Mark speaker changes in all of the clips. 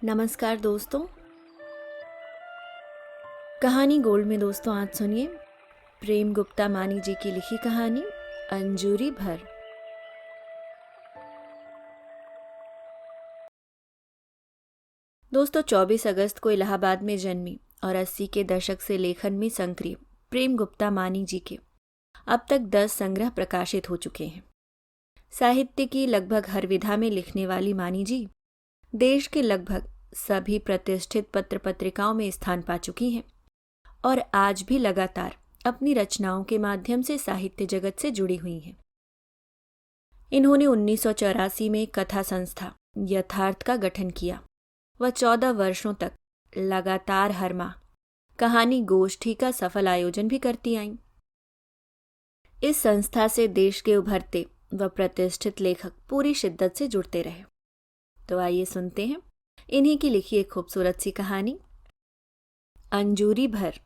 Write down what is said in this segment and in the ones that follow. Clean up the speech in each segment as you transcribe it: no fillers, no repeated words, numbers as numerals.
Speaker 1: नमस्कार दोस्तों। कहानी गोल्ड में दोस्तों आज सुनिए प्रेम गुप्ता मानी जी की लिखी कहानी अंजूरी भर। दोस्तों 24 अगस्त को इलाहाबाद में जन्मी और 80 के दशक से लेखन में सक्रिय प्रेम गुप्ता मानी जी के अब तक 10 संग्रह प्रकाशित हो चुके हैं। साहित्य की लगभग हर विधा में लिखने वाली मानी जी देश के लगभग सभी प्रतिष्ठित पत्र पत्रिकाओं में स्थान पा चुकी हैं और आज भी लगातार अपनी रचनाओं के माध्यम से साहित्य जगत से जुड़ी हुई हैं। इन्होंने 1984 में कथा संस्था यथार्थ का गठन किया। वह 14 वर्षों तक लगातार हर माह कहानी गोष्ठी का सफल आयोजन भी करती आईं। इस संस्था से देश के उभरते व प्रतिष्ठित लेखक पूरी शिद्दत से जुड़ते रहे। तो आइए सुनते हैं इन्हीं की लिखी एक खूबसूरत सी कहानी अंजूरी भर।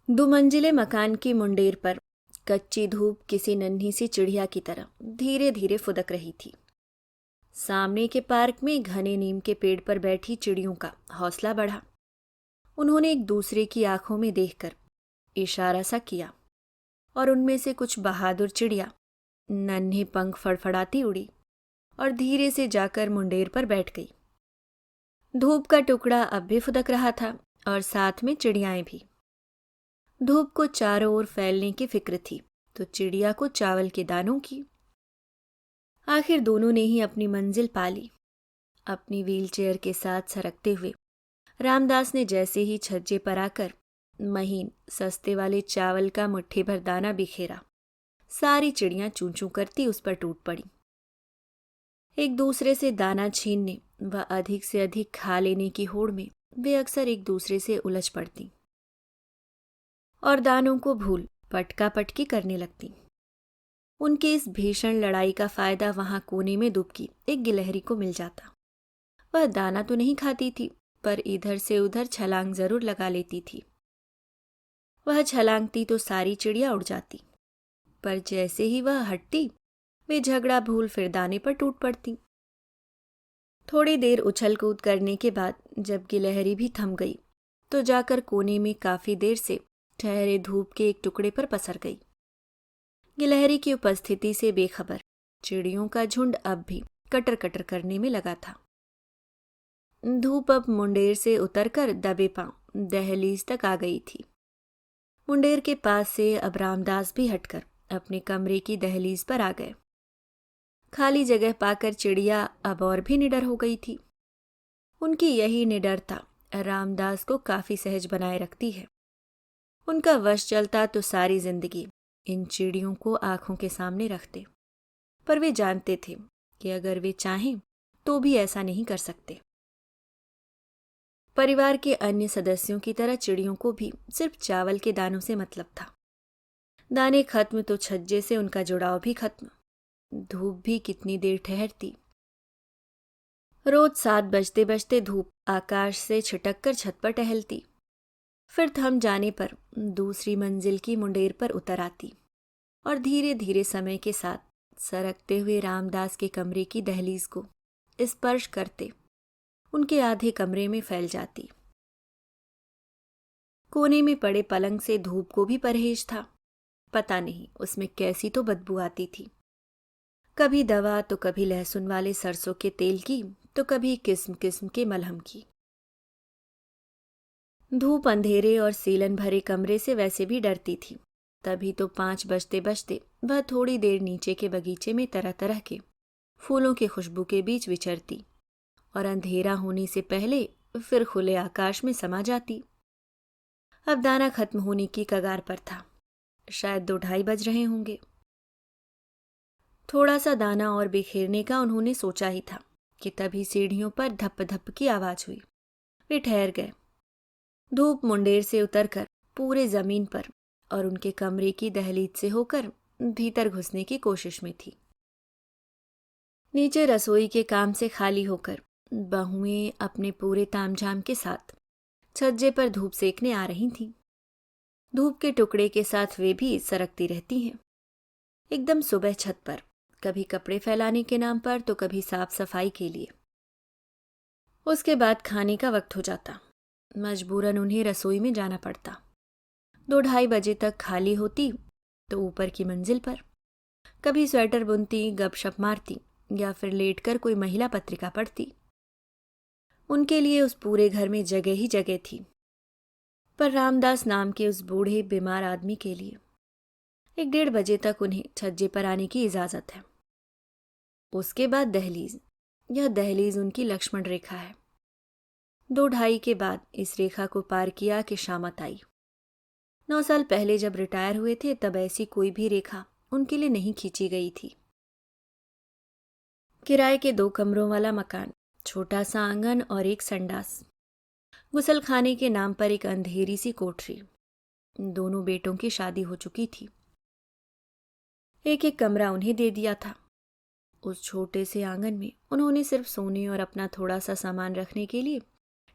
Speaker 1: दुमंजिले मकान की मुंडेर पर कच्ची धूप किसी नन्ही सी चिड़िया की तरह धीरे धीरे फुदक रही थी। सामने के पार्क में घने नीम के पेड़ पर बैठी चिड़ियों का हौसला बढ़ा। उन्होंने एक दूसरे की आंखों में देखकर इशारा सा किया और उनमें से कुछ बहादुर चिड़िया नन्हे पंख फड़फड़ाती उड़ी और धीरे से जाकर मुंडेर पर बैठ गई। धूप का टुकड़ा अब भी फुदक रहा था और साथ में चिड़ियाएं भी। धूप को चारों ओर फैलने की फिक्र थी तो चिड़िया को चावल के दानों की। आखिर दोनों ने ही अपनी मंजिल पा ली। अपनी व्हीलचेयर के साथ सरकते हुए रामदास ने जैसे ही छज्जे पर आकर महीन सस्ते वाले चावल का मुट्ठी भर दाना बिखेरा, सारी चिड़ियां चूं चूं करती उस पर टूट पड़ी। एक दूसरे से दाना छीनने व अधिक से अधिक खा लेने की होड़ में वे अक्सर एक दूसरे से उलझ पड़ती और दानों को भूल पटका पटकी करने लगती। उनके इस भीषण लड़ाई का फायदा वहां कोने में दुबकी एक गिलहरी को मिल जाता। वह दाना तो नहीं खाती थी पर इधर से उधर छलांग जरूर लगा लेती थी। वह छलांगती तो सारी चिड़िया उड़ जाती, पर जैसे ही वह हटती वे झगड़ा भूल फिर दाने पर टूट पड़ती। थोड़ी देर उछल कूद करने के बाद जब गिलहरी भी थम गई तो जाकर कोने में काफी देर से ठहरे धूप के एक टुकड़े पर पसर गई। गिलहरी की उपस्थिति से बेखबर चिड़ियों का झुंड अब भी कटर कटर करने में लगा था। धूप अब मुंडेर से उतरकर दबे पांव दहलीज तक आ गई थी। मुंडेर के पास से अब रामदास भी हटकर अपने कमरे की दहलीज पर आ गए। खाली जगह पाकर चिड़िया अब और भी निडर हो गई थी। उनकी यही निडरता रामदास को काफी सहज बनाए रखती है। उनका वश चलता तो सारी जिंदगी इन चिड़ियों को आंखों के सामने रखते, पर वे जानते थे कि अगर वे चाहें तो भी ऐसा नहीं कर सकते। परिवार के अन्य सदस्यों की तरह चिड़ियों को भी सिर्फ चावल के दानों से मतलब था। दाने खत्म तो छज्जे से उनका जुड़ाव भी खत्म। धूप भी कितनी देर ठहरती। रोज 7 बजते बजते धूप आकाश से छिटक कर छत पर टहलती, फिर थम जाने पर दूसरी मंजिल की मुंडेर पर उतर आती और धीरे धीरे समय के साथ सरकते हुए रामदास के कमरे की दहलीज को स्पर्श करते उनके आधे कमरे में फैल जाती। कोने में पड़े पलंग से धूप को भी परहेज था। पता नहीं उसमें कैसी तो बदबू आती थी, कभी दवा तो कभी लहसुन वाले सरसों के तेल की तो कभी किस्म किस्म के मलहम की। धूप अंधेरे और सीलन भरे कमरे से वैसे भी डरती थी। तभी तो 5 बजते बजते वह थोड़ी देर नीचे के बगीचे में तरह तरह के फूलों की खुशबू के बीच विचरती और अंधेरा होने से पहले फिर खुले आकाश में समा जाती। अब दाना खत्म होने की कगार पर था। शायद 2-2:30 बज रहे होंगे। थोड़ा सा दाना और बिखेरने का उन्होंने सोचा ही था कि तभी सीढ़ियों पर धप धप की आवाज हुई। वे ठहर गए। धूप मुंडेर से उतरकर पूरे जमीन पर और उनके कमरे की दहलीज से होकर भीतर घुसने की कोशिश में थी। नीचे रसोई के काम से खाली होकर बहुएं अपने पूरे तामझाम के साथ छज्जे पर धूप सेकने आ रही थीं। धूप के टुकड़े के साथ वे भी सरकती रहती हैं। एकदम सुबह छत पर कभी कपड़े फैलाने के नाम पर तो कभी साफ सफाई के लिए। उसके बाद खाने का वक्त हो जाता, मजबूरन उन्हें रसोई में जाना पड़ता। 2-2:30 बजे तक खाली होती तो ऊपर की मंजिल पर कभी स्वेटर बुनती, गपशप मारती या फिर लेटकर कोई महिला पत्रिका पढ़ती। उनके लिए उस पूरे घर में जगह ही जगह थी। पर रामदास नाम के उस बूढ़े बीमार आदमी के लिए 1-1:30 बजे तक उन्हें छज्जे पर आने की इजाजत है। उसके बाद दहलीज। यह दहलीज उनकी लक्ष्मण रेखा है। 2-2:30 के बाद इस रेखा को पार किया कि शामत आई। 9 साल पहले जब रिटायर हुए थे तब ऐसी कोई भी रेखा उनके लिए नहीं खींची गई थी। किराए के 2 कमरों वाला मकान, छोटा सा आंगन और एक संडास, गुसलखाने के नाम पर एक अंधेरी सी कोठरी। दोनों बेटों की शादी हो चुकी थी। एक एक कमरा उन्हें दे दिया था। उस छोटे से आंगन में उन्होंने सिर्फ सोने और अपना थोड़ा सा सामान रखने के लिए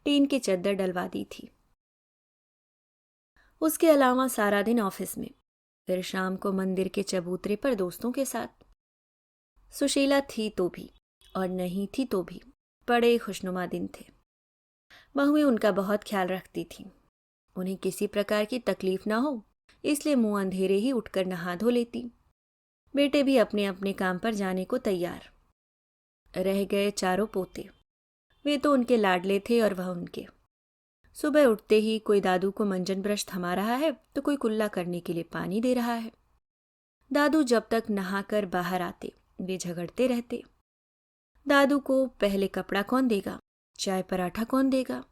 Speaker 1: टीन की चद्दर डलवा दी थी। उसके अलावा सारा दिन ऑफिस में, फिर शाम को मंदिर के चबूतरे पर दोस्तों के साथ। सुशीला थी तो भी और नहीं थी तो भी बड़े खुशनुमा दिन थे। बहुएं उनका बहुत ख्याल रखती थीं। उन्हें किसी प्रकार की तकलीफ ना हो इसलिए मुंह अंधेरे ही उठकर नहा धो लेती। बेटे भी अपने अपने काम पर जाने को तैयार। रह गए 4 पोते। वे तो उनके लाडले थे और वह उनके। सुबह उठते ही कोई दादू को मंजन ब्रश थमा रहा है तो कोई कुल्ला करने के लिए पानी दे रहा है। दादू जब तक नहाकर बाहर आते वे झगड़ते रहते। दादू को पहले कपड़ा कौन देगा, चाय पराठा कौन देगा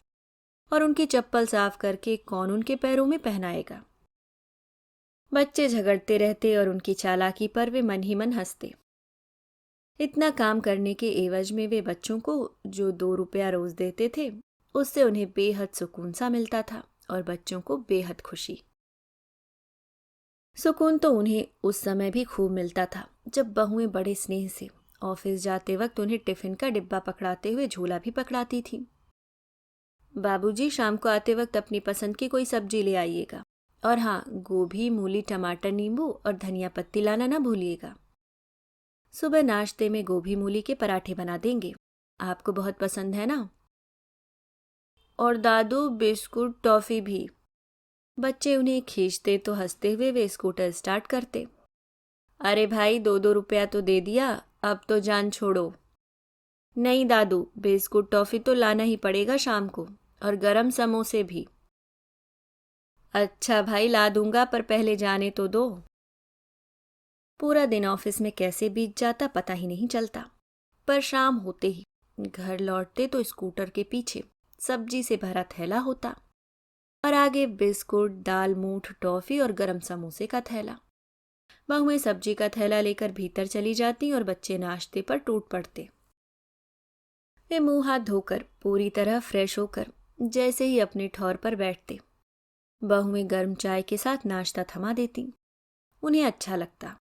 Speaker 1: और उनकी चप्पल साफ करके कौन उनके पैरों में पहनाएगा। बच्चे झगड़ते रहते और उनकी चालाकी पर वे मन ही मन हंसते। इतना काम करने के एवज में वे बच्चों को जो 2 रुपया रोज देते थे उससे उन्हें बेहद सुकून सा मिलता था और बच्चों को बेहद खुशी। सुकून तो उन्हें उस समय भी खूब मिलता था जब बहुएं बड़े स्नेह से ऑफिस जाते वक्त उन्हें टिफिन का डिब्बा पकड़ाते हुए झोला भी पकड़ाती थी। बाबूजी शाम को आते वक्त अपनी पसंद की कोई सब्जी ले आइएगा और हाँ, गोभी, मूली, टमाटर, नींबू और धनिया पत्ती लाना ना भूलिएगा। सुबह नाश्ते में गोभी मूली के पराठे बना देंगे, आपको बहुत पसंद है ना। और दादू बिस्कुट टॉफी भी। बच्चे उन्हें खींचते तो हंसते हुए वे स्कूटर स्टार्ट करते। अरे भाई 2-2 रुपया तो दे दिया, अब तो जान छोड़ो। नहीं दादू, बिस्कुट टॉफी तो लाना ही पड़ेगा शाम को और गरम समोसे भी। अच्छा भाई ला दूंगा, पर पहले जाने तो दो। पूरा दिन ऑफिस में कैसे बीत जाता पता ही नहीं चलता। पर शाम होते ही घर लौटते तो स्कूटर के पीछे सब्जी से भरा थैला होता और आगे बिस्कुट, दाल मूठ, टॉफी और गरम समोसे का थैला। बहुएं सब्जी का थैला लेकर भीतर चली जाती और बच्चे नाश्ते पर टूट पड़ते। वे मुंह हाथ धोकर पूरी तरह फ्रेश होकर जैसे ही अपने ठौर पर बैठते, बहुएं गर्म चाय के साथ नाश्ता थमा देती। उन्हें अच्छा लगता।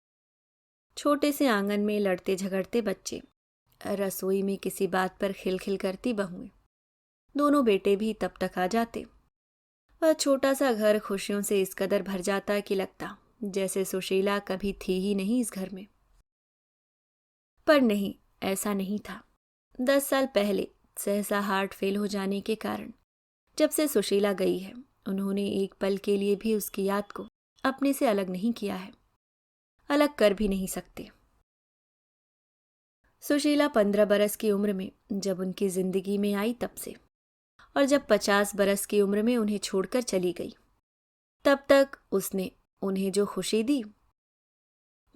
Speaker 1: छोटे से आंगन में लड़ते झगड़ते बच्चे, रसोई में किसी बात पर खिलखिल करती बहुएं। दोनों बेटे भी तब तक आ जाते। वह छोटा सा घर खुशियों से इस कदर भर जाता कि लगता जैसे सुशीला कभी थी ही नहीं इस घर में। पर नहीं, ऐसा नहीं था। 10 साल पहले सहसा हार्ट फेल हो जाने के कारण जब से सुशीला गई है उन्होंने एक पल के लिए भी उसकी याद को अपने से अलग नहीं किया है, अलग कर भी नहीं सकते। सुशीला 15 बरस की उम्र में जब उनकी जिंदगी में आई तब से, और जब 50 बरस की उम्र में उन्हें छोड़कर चली गई, तब तक उसने उन्हें जो खुशी दी,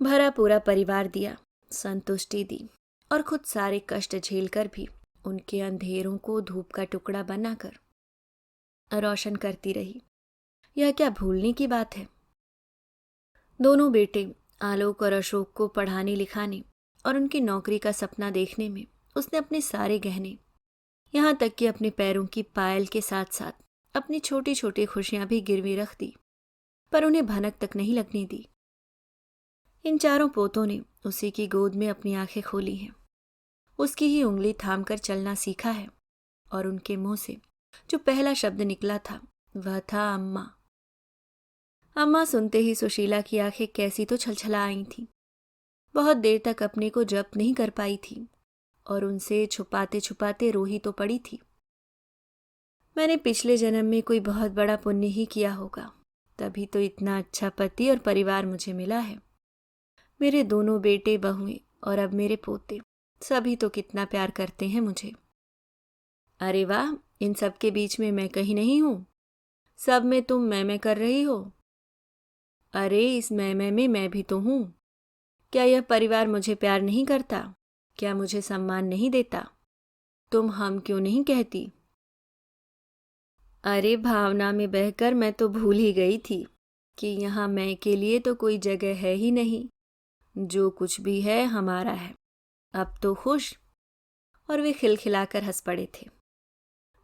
Speaker 1: भरा पूरा परिवार दिया, संतुष्टि दी और खुद सारे कष्ट झेलकर भी उनके अंधेरों को धूप का टुकड़ा बनाकर रोशन करती रही, यह क्या भूलने की बात है। दोनों बेटे आलोक और अशोक को पढ़ाने लिखाने और उनकी नौकरी का सपना देखने में उसने अपने सारे गहने, यहाँ तक कि अपने पैरों की पायल के साथ साथ अपनी छोटी छोटी खुशियां भी गिरवी रख दी, पर उन्हें भनक तक नहीं लगने दी। इन 4 पोतों ने उसी की गोद में अपनी आंखें खोली हैं, उसकी ही उंगली थामकर चलना सीखा है और उनके मुंह से जो पहला शब्द निकला था वह था अम्मा। अम्मा सुनते ही सुशीला की आंखें कैसी तो छलछला आई थीं। बहुत देर तक अपने को जब्त नहीं कर पाई थी और उनसे छुपाते छुपाते रो ही तो पड़ी थी। मैंने पिछले जन्म में कोई बहुत बड़ा पुण्य ही किया होगा, तभी तो इतना अच्छा पति और परिवार मुझे मिला है। मेरे दोनों बेटे बहुएं और अब मेरे पोते, सभी तो कितना प्यार करते हैं मुझे। अरे वाह, इन सब के बीच में मैं कहीं नहीं हूं। सब में तुम मैं कर रही हो। अरे इस मैं में मैं भी तो हूं। क्या यह परिवार मुझे प्यार नहीं करता? क्या मुझे सम्मान नहीं देता? तुम हम क्यों नहीं कहती? अरे भावना में बहकर मैं तो भूल ही गई थी कि यहाँ मैं के लिए तो कोई जगह है ही नहीं। जो कुछ भी है हमारा है। अब तो खुश। और वे खिलखिलाकर हंस पड़े थे।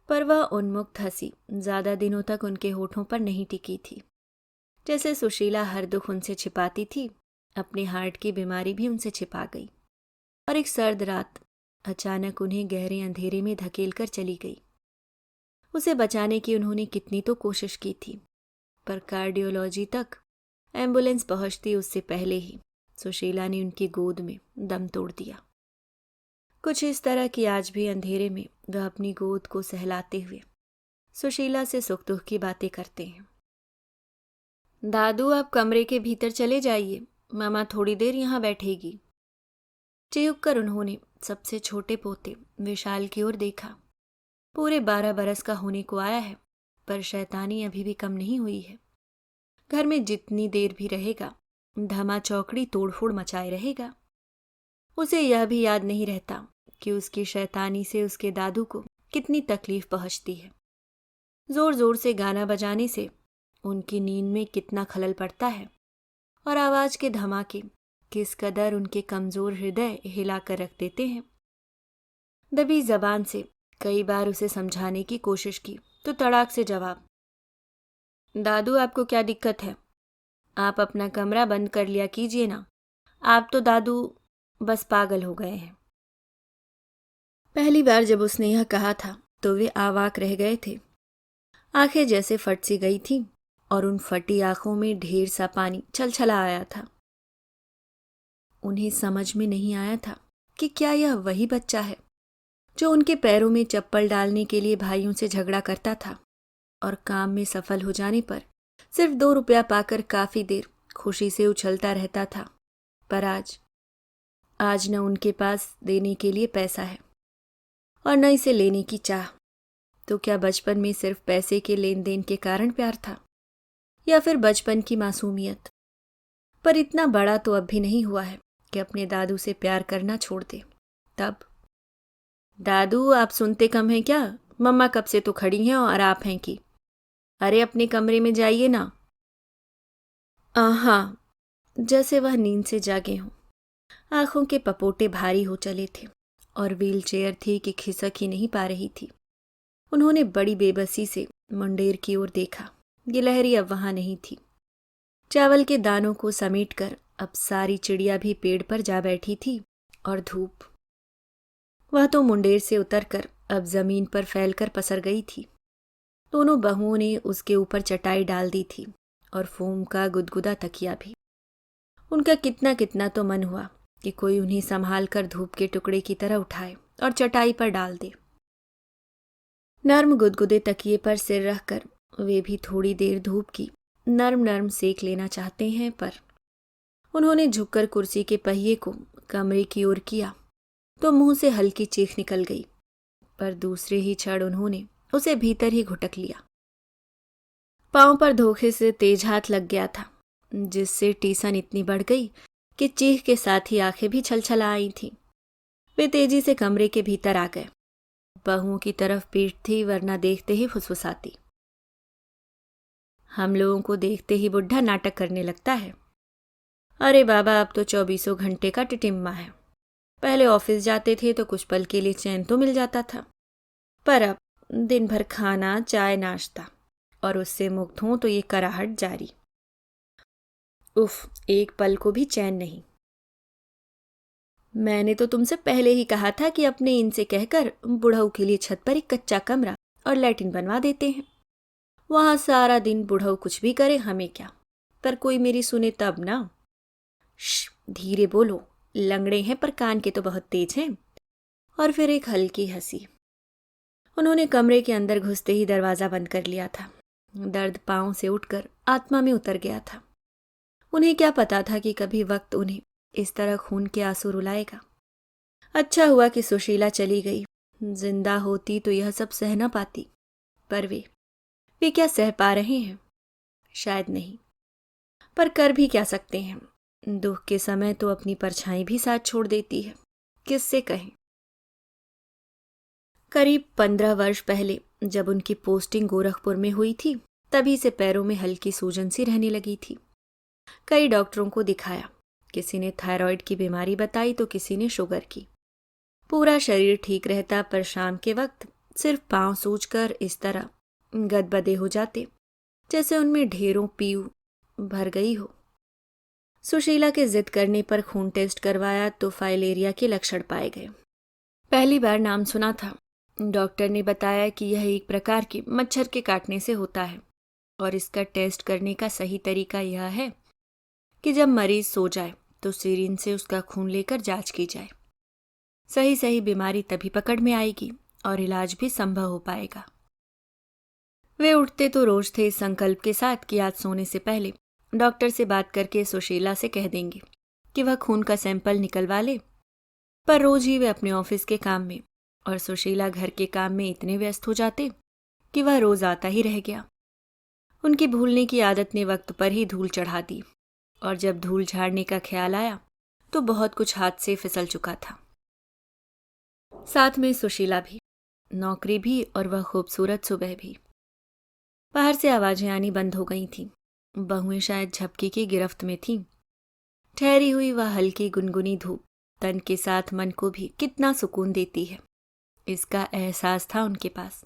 Speaker 1: पर वह उन्मुक्त हंसी ज्यादा दिनों तक उनके होठों पर नहीं टिकी थी। जैसे सुशीला हर दुख उनसे छिपाती थी, अपने हार्ट की बीमारी भी उनसे छिपा गई। और एक सर्द रात अचानक उन्हें गहरे अंधेरे में धकेल कर चली गई। उसे बचाने की उन्होंने कितनी तो कोशिश की थी, पर कार्डियोलॉजी तक एम्बुलेंस पहुंचती उससे पहले ही सुशीला ने उनकी गोद में दम तोड़ दिया। कुछ इस तरह कि आज भी अंधेरे में वह अपनी गोद को सहलाते हुए सुशीला से सुख दुख की बातें करते हैं। दादू, आप कमरे के भीतर चले जाइए, मामा थोड़ी देर यहाँ बैठेगी। चियुक कर उन्होंने सबसे छोटे पोते विशाल की ओर देखा। पूरे 12 बरस का होने को आया है, पर शैतानी अभी भी कम नहीं हुई है। घर में जितनी देर भी रहेगा धमा चौकड़ी तोड़फोड़ मचाए रहेगा। उसे यह भी याद नहीं रहता कि उसकी शैतानी से उसके दादू को कितनी तकलीफ पहुंचती है। जोर जोर से गाना बजाने से उनकी नींद में कितना खलल पड़ता है और आवाज के धमाके किस कदर उनके कमजोर हृदय हिलाकर रख देते हैं। दबी जबान से कई बार उसे समझाने की कोशिश की तो तड़ाक से जवाब, दादू आपको क्या दिक्कत है? आप अपना कमरा बंद कर लिया कीजिए ना। आप तो दादू बस पागल हो गए हैं। पहली बार जब उसने यह कहा था तो वे आवाक रह गए थे। आंखें जैसे फट सी गई थीं और उन फटी आंखों में ढेर सा पानी छलछला आया था। उन्हें समझ में नहीं आया था कि क्या यह वही बच्चा है जो उनके पैरों में चप्पल डालने के लिए भाइयों से झगड़ा करता था और काम में सफल हो जाने पर सिर्फ 2 रुपया पाकर काफी देर खुशी से उछलता रहता था। पर आज न उनके पास देने के लिए पैसा है और न इसे लेने की चाह। तो क्या बचपन में सिर्फ पैसे के लेन देन के कारण प्यार था, या फिर बचपन की मासूमियत? पर इतना बड़ा तो अब भी नहीं हुआ है कि अपने दादू से प्यार करना छोड़ दे। तब दादू, आप सुनते कम हैं क्या? मम्मा कब से तो खड़ी हैं और आप हैं कि अरे अपने कमरे में जाइए ना। हाँ, जैसे वह नींद से जागे हों। आंखों के पपोटे भारी हो चले थे और व्हील चेयर थी कि खिसक ही नहीं पा रही थी। उन्होंने बड़ी बेबसी से मुंडेर की ओर देखा। गिलहरी अब वहां नहीं थी। चावल के दानों को समेटकर अब सारी चिड़िया भी पेड़ पर जा बैठी थी और धूप, वह तो मुंडेर से उतरकर अब जमीन पर फैलकर पसर गई थी। दोनों बहुओं ने उसके ऊपर चटाई डाल दी थी और फोम का गुदगुदा तकिया भी। उनका कितना कितना तो मन हुआ कि कोई उन्हें संभाल कर धूप के टुकड़े की तरह उठाए और चटाई पर डाल दे। नर्म गुदगुदे तकिए पर सिर रखकर वे भी थोड़ी देर धूप की नर्म नर्म सेक लेना चाहते हैं, पर उन्होंने झुककर कुर्सी के पहिए को कमरे की ओर किया तो मुंह से हल्की चीख निकल गई। पर दूसरे ही क्षण उन्होंने उसे भीतर ही घुटक लिया। पांव पर धोखे से तेज हाथ लग गया था, जिससे टीसन इतनी बढ़ गई कि चीख के साथ ही आंखें भी छलछला आई थीं। वे तेजी से कमरे के भीतर आ गए। बहुओं की तरफ पीठ थी, वरना देखते ही फुसफुसाती, हम लोगों को देखते ही बुढ़ा नाटक करने लगता है। अरे बाबा, अब तो 24 घंटे का टिटिम्मा है। पहले ऑफिस जाते थे तो कुछ पल के लिए चैन तो मिल जाता था, पर अब दिन भर खाना, चाय, नाश्ता और उससे मुक्त हों तो ये कराहट जारी। उफ, एक पल को भी चैन नहीं। मैंने तो तुमसे पहले ही कहा था कि अपने इनसे कहकर बुढ़ऊ के लिए छत पर एक कच्चा कमरा और लैट्रिन बनवा देते हैं। वहां सारा दिन बुढ़ऊ कुछ भी करे, हमें क्या, पर कोई मेरी सुने तब ना। धीरे बोलो, लंगड़े हैं पर कान के तो बहुत तेज हैं। और फिर एक हल्की हंसी। उन्होंने कमरे के अंदर घुसते ही दरवाज़ा बंद कर लिया था। दर्द पांव से उठकर आत्मा में उतर गया था। उन्हें क्या पता था कि कभी वक्त उन्हें इस तरह खून के आंसू रुलाएगा। अच्छा हुआ कि सुशीला चली गई। जिंदा होती तो यह सब सह न पाती। पर वे क्या सह पा रहे हैं? शायद नहीं। पर कर भी क्या सकते हैं? दुख के समय तो अपनी परछाई भी साथ छोड़ देती है। किससे कहें? करीब 15 वर्ष पहले जब उनकी पोस्टिंग गोरखपुर में हुई थी, तभी से पैरों में हल्की सूजन सी रहने लगी थी। कई डॉक्टरों को दिखाया। किसी ने थायराइड की बीमारी बताई तो किसी ने शुगर की। पूरा शरीर ठीक रहता, पर शाम के वक्त सिर्फ पांव सूजकर इस तरह गदबदे हो जाते जैसे उनमें ढेरों पीऊ भर गई हो। सुशीला के जिद करने पर खून टेस्ट करवाया तो फाइलेरिया के लक्षण पाए गए। पहली बार नाम सुना था। डॉक्टर ने बताया कि यह एक प्रकार के मच्छर के काटने से होता है और इसका टेस्ट करने का सही तरीका यह है कि जब मरीज सो जाए तो सिरिंज से उसका खून लेकर जांच की जाए। सही बीमारी तभी पकड़ में आएगी और इलाज भी संभव हो पाएगा। वे उठते तो रोज थे इस संकल्प के साथ कि आज सोने से पहले डॉक्टर से बात करके सुशीला से कह देंगे कि वह खून का सैंपल निकलवा ले। पर रोज ही वे अपने ऑफिस के काम में और सुशीला घर के काम में इतने व्यस्त हो जाते कि वह रोज आता ही रह गया। उनकी भूलने की आदत ने वक्त पर ही धूल चढ़ा दी और जब धूल झाड़ने का ख्याल आया तो बहुत कुछ हाथ से फिसल चुका था। साथ में सुशीला भी, नौकरी भी और वह खूबसूरत सुबह भी। बाहर से आवाजें आनी बंद हो गई थीं। बहुएं शायद झपकी की गिरफ्त में थीं। ठहरी हुई वह हल्की गुनगुनी धूप तन के साथ मन को भी कितना सुकून देती है, इसका एहसास था उनके पास।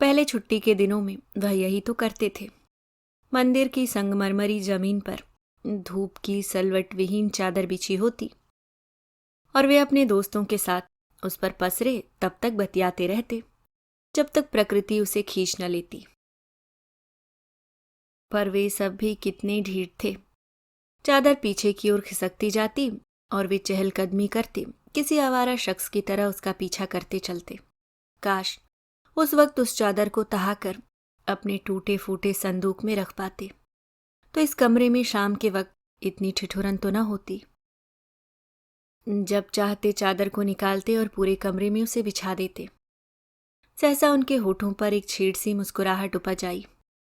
Speaker 1: पहले छुट्टी के दिनों में वह यही तो करते थे। मंदिर की संगमरमरी जमीन पर धूप की सलवट विहीन चादर बिछी होती और वे अपने दोस्तों के साथ उस पर पसरे तब तक बतियाते रहते जब तक प्रकृति उसे खींच न लेती। पर वे सब भी कितने ढीठ थे। चादर पीछे की ओर खिसकती जाती और वे चहलकदमी करते किसी आवारा शख्स की तरह उसका पीछा करते चलते। काश उस वक्त उस चादर को तहाकर अपने टूटे फूटे संदूक में रख पाते तो इस कमरे में शाम के वक्त इतनी ठिठुरन तो न होती। जब चाहते चादर को निकालते और पूरे कमरे में उसे बिछा देते। सहसा उनके होठों पर एक छेड़ सी मुस्कुराहट उपज आई।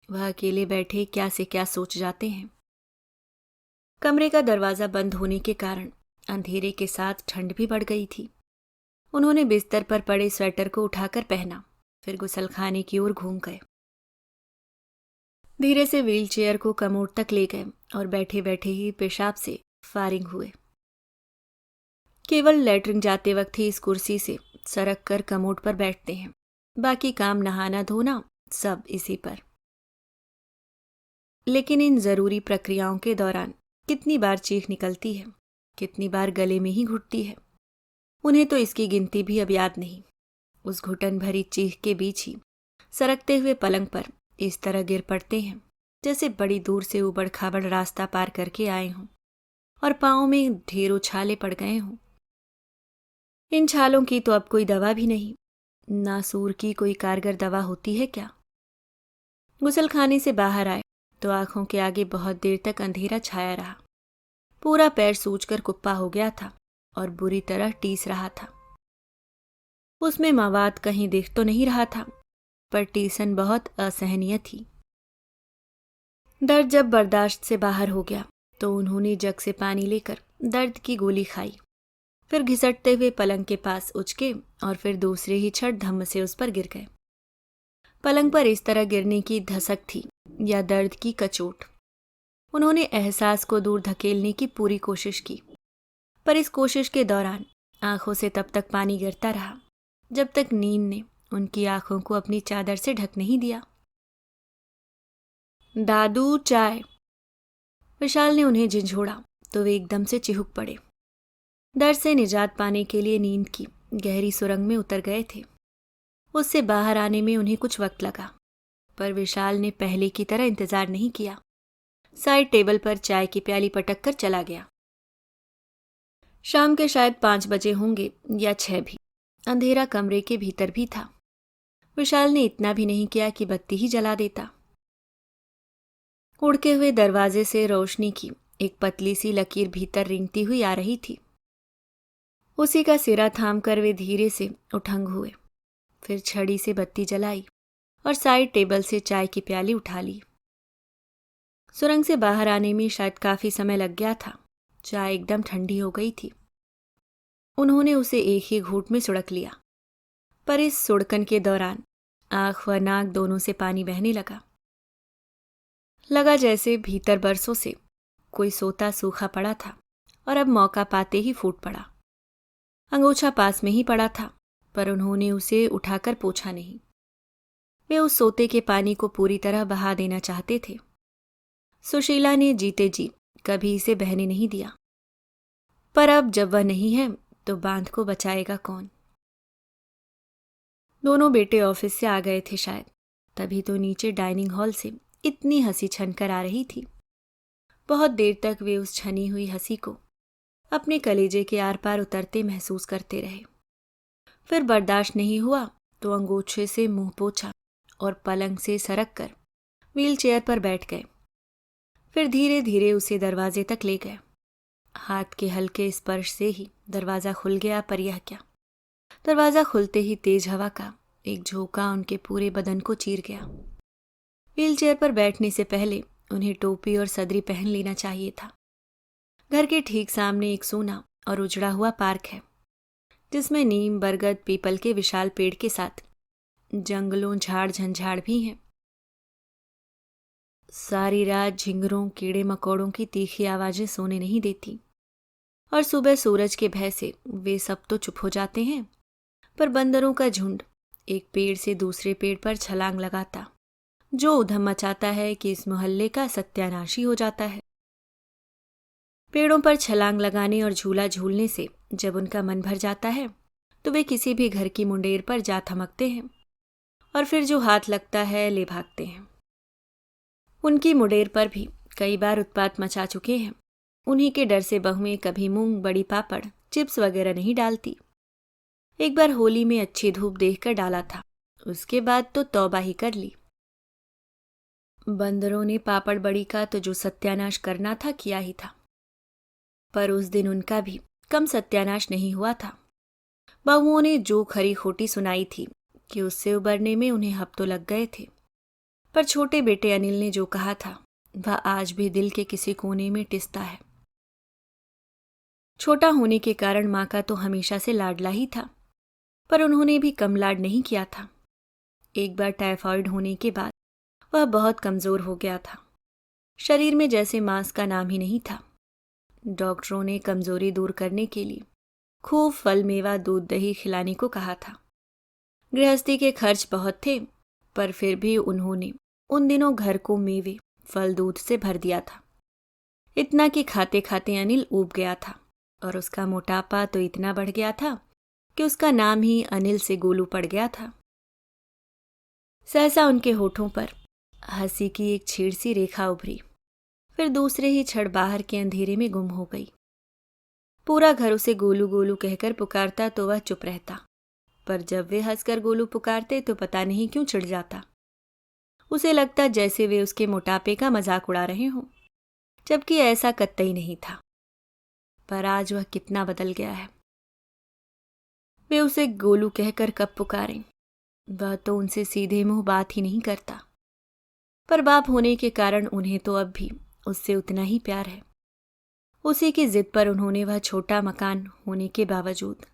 Speaker 1: वह अकेले बैठे क्या से क्या सोच जाते हैं। कमरे का दरवाजा बंद होने के कारण अंधेरे के साथ ठंड भी बढ़ गई थी। उन्होंने बिस्तर पर पड़े स्वेटर को उठाकर पहना, फिर गुसलखाने की ओर घूम गए। धीरे से व्हील चेयर को कमोड तक ले गए और बैठे बैठे ही पेशाब से फारिग हुए। केवल लैट्रिन जाते वक्त ही इस कुर्सी से सरक कर कमोड पर बैठते हैं। बाकी काम नहाना धोना सब इसी पर। लेकिन इन जरूरी प्रक्रियाओं के दौरान कितनी बार चीख निकलती है, कितनी बार गले में ही घुटती है, उन्हें तो इसकी गिनती भी अब याद नहीं। उस घुटन भरी चीख के बीच ही सरकते हुए पलंग पर इस तरह गिर पड़ते हैं जैसे बड़ी दूर से उबड़ खाबड़ रास्ता पार करके आए हों और पांव में ढेरों छाले पड़ गए हों। इन छालों की तो अब कोई दवा भी नहीं। नासूर की कोई कारगर दवा होती है क्या? गुसलखाने से बाहर आए तो आंखों के आगे बहुत देर तक अंधेरा छाया रहा। पूरा पैर सूजकर कुप्पा हो गया था और बुरी तरह टीस रहा था। उसमें मवाद कहीं दिख तो नहीं रहा था, पर टीसन बहुत असहनीय थी। दर्द जब बर्दाश्त से बाहर हो गया तो उन्होंने जग से पानी लेकर दर्द की गोली खाई, फिर घिसटते हुए पलंग के पास उचके और फिर दूसरे ही क्षण धम्म से उस पर गिर गए। पलंग पर इस तरह गिरने की धसक थी या दर्द की कचोट। उन्होंने एहसास को दूर धकेलने की पूरी कोशिश की, पर इस कोशिश के दौरान आंखों से तब तक पानी गिरता रहा जब तक नींद ने उनकी आंखों को अपनी चादर से ढक नहीं दिया। दादू चाय। विशाल ने उन्हें झिझोड़ा तो वे एकदम से चिहुक पड़े। दर्द से निजात पाने के लिए नींद की गहरी सुरंग में उतर गए थे। उससे बाहर आने में उन्हें कुछ वक्त लगा, पर विशाल ने पहले की तरह इंतजार नहीं किया। साइड टेबल पर चाय की प्याली पटक कर चला गया। शाम के शायद 5 बजे होंगे या 6 भी। अंधेरा कमरे के भीतर भी था। विशाल ने इतना भी नहीं किया कि बत्ती ही जला देता। उड़के हुए दरवाजे से रोशनी की एक पतली सी लकीर भीतर रेंगती हुई आ रही थी। उसी का सिरा थाम कर वे धीरे से उठंग हुए। फिर छड़ी से बत्ती जलाई और साइड टेबल से चाय की प्याली उठा ली। सुरंग से बाहर आने में शायद काफी समय लग गया था। चाय एकदम ठंडी हो गई थी। उन्होंने उसे एक ही घूंट में सुड़क लिया, पर इस सुड़कन के दौरान आंख व नाक दोनों से पानी बहने लगा जैसे भीतर बरसों से कोई सोता सूखा पड़ा था और अब मौका पाते ही फूट पड़ा। अंगोछा पास में ही पड़ा था, पर उन्होंने उसे उठाकर पोंछा नहीं। वे उस सोते के पानी को पूरी तरह बहा देना चाहते थे। सुशीला ने जीते जी कभी इसे बहने नहीं दिया, पर अब जब वह नहीं है तो बांध को बचाएगा कौन। दोनों बेटे ऑफिस से आ गए थे शायद, तभी तो नीचे डाइनिंग हॉल से इतनी हंसी छनकर आ रही थी। बहुत देर तक वे उस छनी हुई हंसी को अपने कलेजे के आर पार उतरते महसूस करते रहे। फिर बर्दाश्त नहीं हुआ तो अंगोछे से मुंह पोंछा और पलंग से सरक कर व्हील चेयर पर बैठ गए। फिर धीरे धीरे उसे दरवाजे तक ले गए। हाथ के हल्के स्पर्श से ही दरवाजा खुल गया, पर यह क्या, दरवाजा खुलते ही तेज हवा का एक झोंका उनके पूरे बदन को चीर गया। व्हील चेयर पर बैठने से पहले उन्हें टोपी और सदरी पहन लेना चाहिए था। घर के ठीक सामने एक सूना और उजड़ा हुआ पार्क है, जिसमें नीम, बरगद, पीपल के विशाल पेड़ के साथ जंगलों, झाड़ झंझाड़ भी हैं। सारी रात झिंगरों, कीड़े मकोड़ों की तीखी आवाजें सोने नहीं देती, और सुबह सूरज के भय से वे सब तो चुप हो जाते हैं, पर बंदरों का झुंड एक पेड़ से दूसरे पेड़ पर छलांग लगाता, जो उधम मचाता है कि इस मोहल्ले का सत्यानाश ही हो जाता है। पेड़ों पर छलांग लगाने और झूला झूलने से जब उनका मन भर जाता है तो वे किसी भी घर की मुंडेर पर जा थमकते हैं और फिर जो हाथ लगता है ले भागते हैं। उनकी मुंडेर पर भी कई बार उत्पात मचा चुके हैं। उन्हीं के डर से बहुएं कभी मूंग, बड़ी पापड़, चिप्स वगैरह नहीं डालती। एक बार होली में अच्छी धूप देखकर डाला था, उसके बाद तो तौबा ही कर ली। बंदरों ने पापड़ बड़ी का तो जो सत्यानाश करना था किया ही था, पर उस दिन उनका भी कम सत्यानाश नहीं हुआ था। बहुओं ने जो खरी खोटी सुनाई थी कि उससे उबरने में उन्हें हफ्तों लग गए थे, पर छोटे बेटे अनिल ने जो कहा था वह आज भी दिल के किसी कोने में टिसता है। छोटा होने के कारण माँ का तो हमेशा से लाडला ही था, पर उन्होंने भी कम लाड नहीं किया था। एक बार टाइफाइड होने के बाद वह बहुत कमजोर हो गया था। शरीर में जैसे मांस का नाम ही नहीं था। डॉक्टरों ने कमजोरी दूर करने के लिए खूब फल, मेवा, दूध, दही खिलाने को कहा था। गृहस्थी के खर्च बहुत थे, पर फिर भी उन्होंने उन दिनों घर को मेवे, फल, दूध से भर दिया था। इतना कि खाते खाते अनिल ऊब गया था और उसका मोटापा तो इतना बढ़ गया था कि उसका नाम ही अनिल से गोलू पड़ गया था। सहसा उनके होठों पर हंसी की एक छीड़ सी रेखा उभरी, फिर दूसरे ही क्षण बाहर के अंधेरे में गुम हो गई। पूरा घर उसे गोलू गोलू कहकर पुकारता तो वह चुप रहता, पर जब वे हंसकर गोलू पुकारते तो पता नहीं क्यों चिढ़ जाता। उसे लगता जैसे वे उसके मोटापे का मजाक उड़ा रहे हों, जबकि ऐसा कतई नहीं था। पर आज वह कितना बदल गया है। वे उसे गोलू कहकर कब पुकारें, वह तो उनसे सीधे मुंह बात ही नहीं करता, पर बाप होने के कारण उन्हें तो अब भी उससे उतना ही प्यार है। उसी की जिद पर उन्होंने वह छोटा मकान होने के बावजूद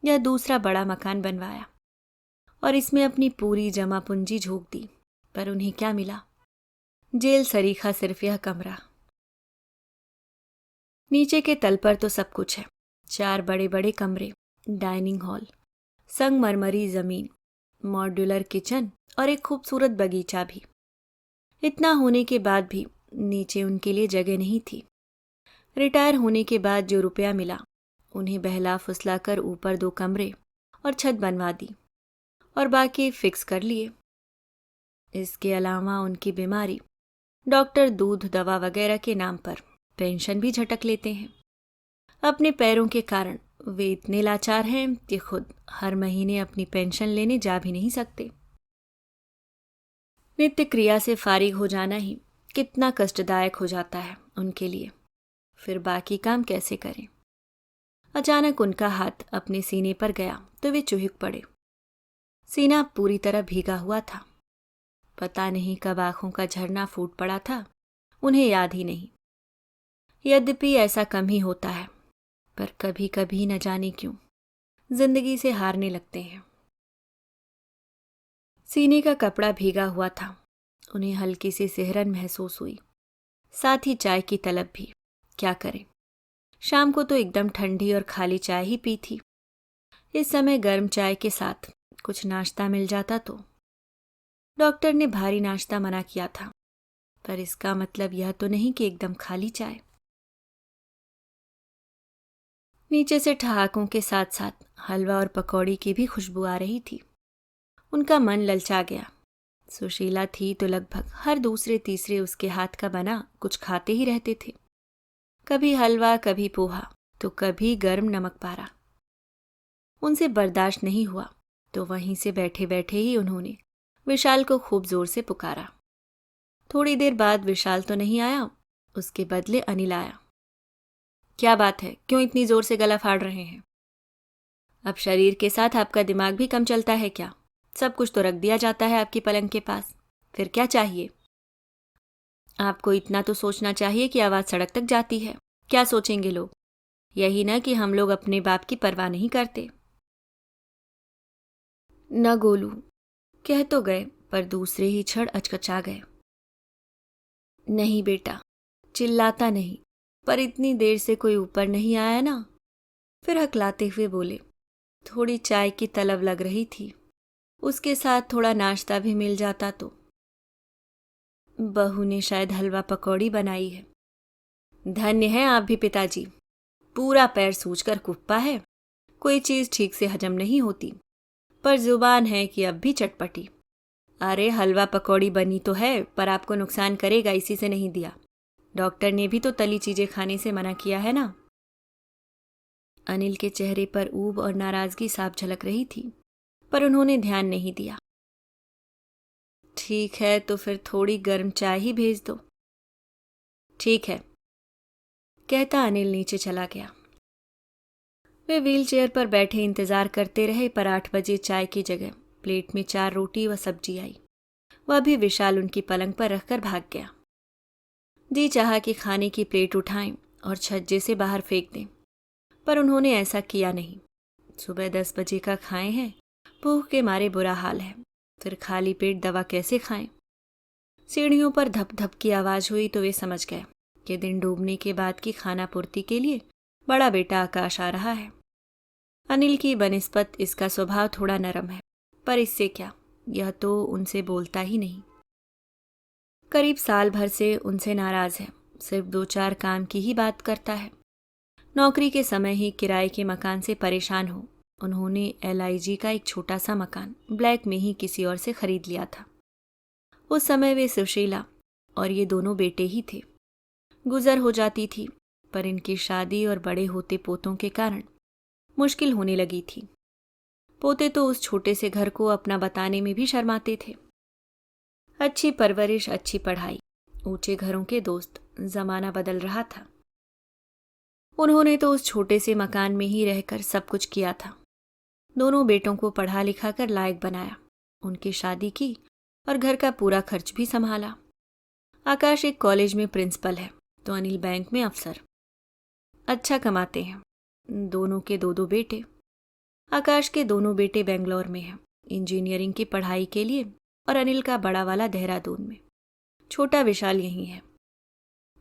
Speaker 1: यह दूसरा बड़ा मकान बनवाया और इसमें अपनी पूरी जमा पूंजी झोंक दी, पर उन्हें क्या मिला? जेल सरीखा सिर्फ यह कमरा। नीचे के तल पर तो सब कुछ है। 4 बड़े बड़े कमरे, डाइनिंग हॉल, संगमरमरी जमीन, मॉड्यूलर किचन और एक खूबसूरत बगीचा भी। इतना होने के बाद भी नीचे उनके लिए जगह नहीं थी। रिटायर होने के बाद जो रुपया मिला उन्हें बहला फुसला कर ऊपर 2 कमरे और छत बनवा दी और बाकी फिक्स कर लिए। इसके अलावा उनकी बीमारी, डॉक्टर दूध, दवा वगैरह के नाम पर पेंशन भी झटक लेते हैं। अपने पैरों के कारण वे इतने लाचार हैं कि खुद हर महीने अपनी पेंशन लेने जा भी नहीं सकते। नित्य क्रिया से फारिग हो जाना ही कितना कष्टदायक हो जाता है उनके लिए, फिर बाकी काम कैसे करें। अचानक उनका हाथ अपने सीने पर गया तो वे चुहिक पड़े। सीना पूरी तरह भीगा हुआ था। पता नहीं कब आंखों का झरना फूट पड़ा था, उन्हें याद ही नहीं। यद्यपि ऐसा कम ही होता है, पर कभी कभी न जाने क्यों जिंदगी से हारने लगते हैं। सीने का कपड़ा भीगा हुआ था। उन्हें हल्की सी सिहरन महसूस हुई, साथ ही चाय की तलब भी। क्या करें, शाम को तो एकदम ठंडी और खाली चाय ही पी थी। इस समय गर्म चाय के साथ कुछ नाश्ता मिल जाता तो। डॉक्टर ने भारी नाश्ता मना किया था, पर इसका मतलब यह तो नहीं कि एकदम खाली चाय। नीचे से ठहाकों के साथ साथ हलवा और पकौड़ी की भी खुशबू आ रही थी। उनका मन ललचा गया। सुशीला थी तो लगभग हर दूसरे तीसरे उसके हाथ का बना कुछ खाते ही रहते थे। कभी हलवा, कभी पोहा, तो कभी गर्म नमक पारा। उनसे बर्दाश्त नहीं हुआ तो वहीं से बैठे बैठे ही उन्होंने विशाल को खूब जोर से पुकारा। थोड़ी देर बाद विशाल तो नहीं आया, उसके बदले अनिल आया। क्या बात है, क्यों इतनी जोर से गला फाड़ रहे हैं? अब शरीर के साथ आपका दिमाग भी कम चलता है क्या? सब कुछ तो रख दिया जाता है आपकी पलंग के पास, फिर क्या चाहिए? आपको इतना तो सोचना चाहिए कि आवाज सड़क तक जाती है। क्या सोचेंगे लोग? यही ना कि हम लोग अपने बाप की परवाह नहीं करते। न गोलू, कह तो गए पर दूसरे ही क्षण अचकचा गए। नहीं बेटा, चिल्लाता नहीं, पर इतनी देर से कोई ऊपर नहीं आया ना। फिर हकलाते हुए बोले, थोड़ी चाय की तलब लग रही थी, उसके साथ थोड़ा नाश्ता भी मिल जाता तो। बहू ने शायद हलवा पकौड़ी बनाई है। धन्य है आप भी पिताजी, पूरा पैर सूजकर कुप्पा है। कोई चीज ठीक से हजम नहीं होती, पर जुबान है कि अब भी चटपटी। अरे हलवा पकौड़ी बनी तो है, पर आपको नुकसान करेगा इसी से नहीं दिया। डॉक्टर ने भी तो तली चीजें खाने से मना किया है ना। अनिल के चेहरे पर ऊब और नाराजगी साफ झलक रही थी, पर उन्होंने ध्यान नहीं दिया। ठीक है, तो फिर थोड़ी गर्म चाय ही भेज दो। ठीक है, कहता अनिल नीचे चला गया। वे व्हीलचेयर पर बैठे इंतजार करते रहे, पर 8 बजे चाय की जगह प्लेट में 4 रोटी व सब्जी आई। वह भी विशाल उनकी पलंग पर रखकर भाग गया। जी चाहा कि खाने की प्लेट उठाएं और छज्जे से बाहर फेंक दें, पर उन्होंने ऐसा किया नहीं। सुबह 10 बजे का खाए हैं, भूख के मारे बुरा हाल है, फिर खाली पेट दवा कैसे खाएं? सीढ़ियों पर धप धप की आवाज हुई तो वे समझ गए कि दिन डूबने के बाद की खाना पूर्ति के लिए बड़ा बेटा आकाश आ रहा है। अनिल की बनिस्बत इसका स्वभाव थोड़ा नरम है, पर इससे क्या, यह तो उनसे बोलता ही नहीं। करीब साल भर से उनसे नाराज है, सिर्फ 2-4 काम की ही बात करता है। नौकरी के समय ही किराए के मकान से परेशान हो उन्होंने LIG का एक छोटा सा मकान ब्लैक में ही किसी और से खरीद लिया था। उस समय वे सुशीला और ये दोनों बेटे ही थे। गुजर हो जाती थी, पर इनकी शादी और बड़े होते पोतों के कारण मुश्किल होने लगी थी। पोते तो उस छोटे से घर को अपना बताने में भी शर्माते थे। अच्छी परवरिश, अच्छी पढ़ाई, ऊंचे घरों के दोस्त, जमाना बदल रहा था। उन्होंने तो उस छोटे से मकान में ही रहकर सब कुछ किया था। दोनों बेटों को पढ़ा लिखा कर लायक बनाया, उनकी शादी की और घर का पूरा खर्च भी संभाला। आकाश एक कॉलेज में प्रिंसिपल है तो अनिल बैंक में अफसर। अच्छा कमाते हैं। दोनों के 2-2 बेटे। आकाश के दोनों बेटे बेंगलोर में हैं इंजीनियरिंग की पढ़ाई के लिए, और अनिल का बड़ा वाला देहरादून में। छोटा विशाल यहीं है।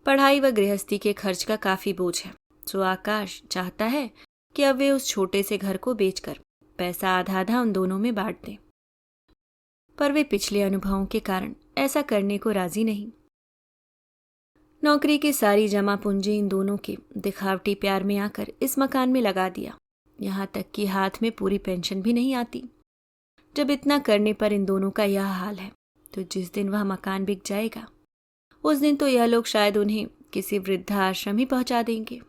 Speaker 1: पढ़ाई व गृहस्थी के खर्च का काफी बोझ है, तो आकाश चाहता है कि अब वे उस छोटे से घर को बेचकर पैसा आधा आधा उन दोनों में बांट दें, पर वे पिछले अनुभवों के कारण ऐसा करने को राजी नहीं। नौकरी की सारी जमा पूंजी इन दोनों के दिखावटी प्यार में आकर इस मकान में लगा दिया। यहाँ तक कि हाथ में पूरी पेंशन भी नहीं आती। जब इतना करने पर इन दोनों का यह हाल है, तो जिस दिन वह मकान बिक जाएगा, उस दिन तो यह लोग शायद उन्हें किसी वृद्धाश्रम ही पहुंचा देंगे।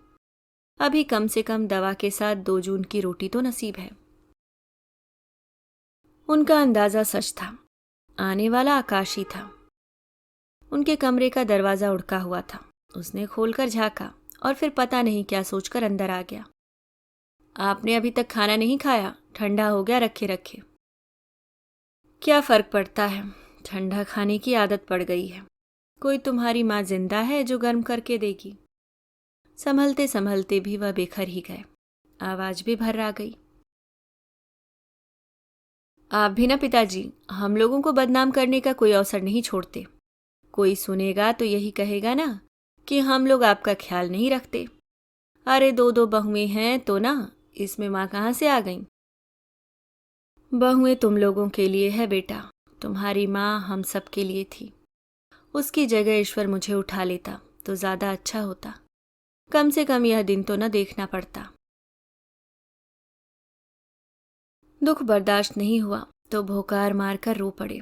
Speaker 1: अभी कम से कम दवा के साथ 2 जून की रोटी तो नसीब है। उनका अंदाजा सच था। आने वाला आकाश ही था। उनके कमरे का दरवाजा उड़का हुआ था। उसने खोलकर झांका और फिर पता नहीं क्या सोचकर अंदर आ गया। आपने अभी तक खाना नहीं खाया? ठंडा हो गया रखे रखे। क्या फर्क पड़ता है, ठंडा खाने की आदत पड़ गई है। कोई तुम्हारी माँ जिंदा है जो गर्म करके देगी? संभलते संभलते भी वह बेखर ही गए। आवाज भी भर आ गई। आप भी ना पिताजी, हम लोगों को बदनाम करने का कोई अवसर नहीं छोड़ते। कोई सुनेगा तो यही कहेगा ना कि हम लोग आपका ख्याल नहीं रखते। अरे 2 बहुएं हैं तो ना, इसमें माँ कहाँ से आ गईं? बहुएं तुम लोगों के लिए है बेटा, तुम्हारी माँ हम सब के लिए थी। उसकी जगह ईश्वर मुझे उठा लेता तो ज्यादा अच्छा होता। कम से कम यह दिन तो न देखना पड़ता। दुख बर्दाश्त नहीं हुआ तो भोकार मारकर रो पड़े।